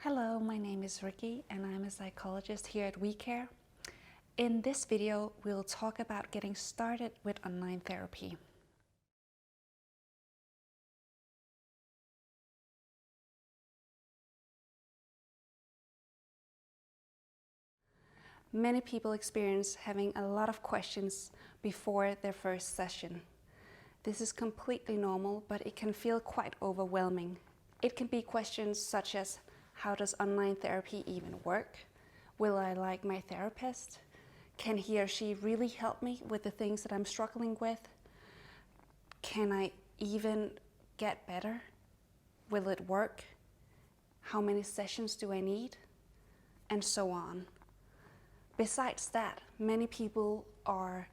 Hello, my name is Ricky and I'm a psychologist here at WeCare. In this video, we'll talk about getting started with online therapy. Many people experience having a lot of questions before their first session. This is completely normal, but it can feel quite overwhelming. It can be questions such as, how does online therapy even work? Will I like my therapist? Can he or she really help me with the things that I'm struggling with? Can I even get better? Will it work? How many sessions do I need? And so on. Besides that, many people are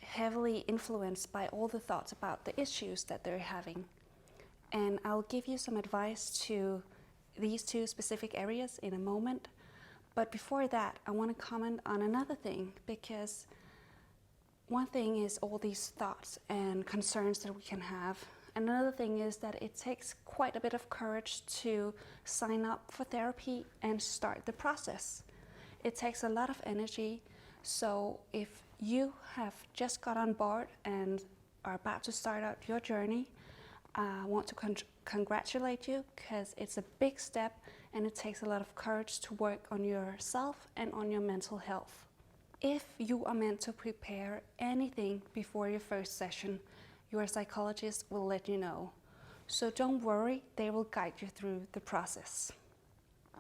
heavily influenced by all the thoughts about the issues that they're having. And I'll give you some advice to these two specific areas in a moment. But before that, I want to comment on another thing, because one thing is all these thoughts and concerns that we can have. Another thing is that it takes quite a bit of courage to sign up for therapy and start the process. It takes a lot of energy. So if you have just got on board and are about to start out your journey, I want to congratulate you, because it's a big step and it takes a lot of courage to work on yourself and on your mental health. If you are meant to prepare anything before your first session, your psychologist will let you know. So don't worry, they will guide you through the process.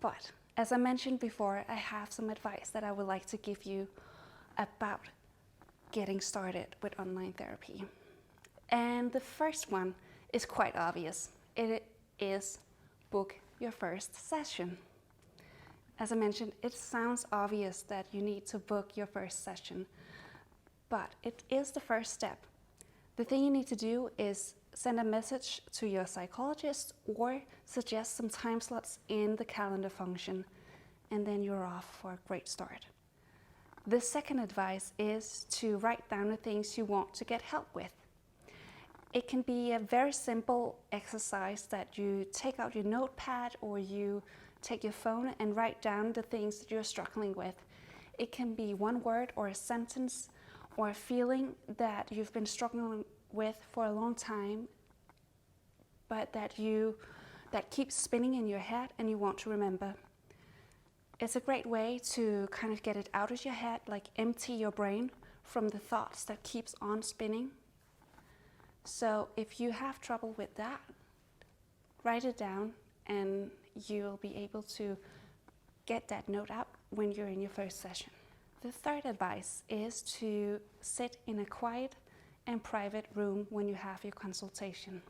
But as I mentioned before, I have some advice that I would like to give you about getting started with online therapy. And the first one is quite obvious. It is book your first session. As I mentioned, it sounds obvious that you need to book your first session, but it is the first step. The thing you need to do is send a message to your psychologist or suggest some time slots in the calendar function, and then you're off for a great start. The second advice is to write down the things you want to get help with. It can be a very simple exercise that you take out your notepad or you take your phone and write down the things that you're struggling with. It can be one word or a sentence or a feeling that you've been struggling with for a long time, but that keeps spinning in your head and you want to remember. It's a great way to kind of get it out of your head, like empty your brain from the thoughts that keeps on spinning. So if you have trouble with that, write it down and you'll be able to get that note out when you're in your first session. The third advice is to sit in a quiet and private room when you have your consultation.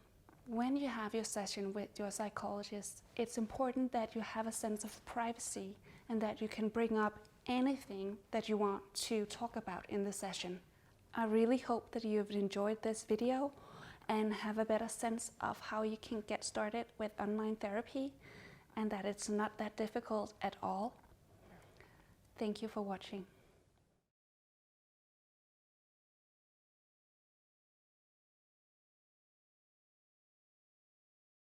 When you have your session with your psychologist, it's important that you have a sense of privacy and that you can bring up anything that you want to talk about in the session. I really hope that you've enjoyed this video and have a better sense of how you can get started with online therapy, and that it's not that difficult at all. Thank you for watching.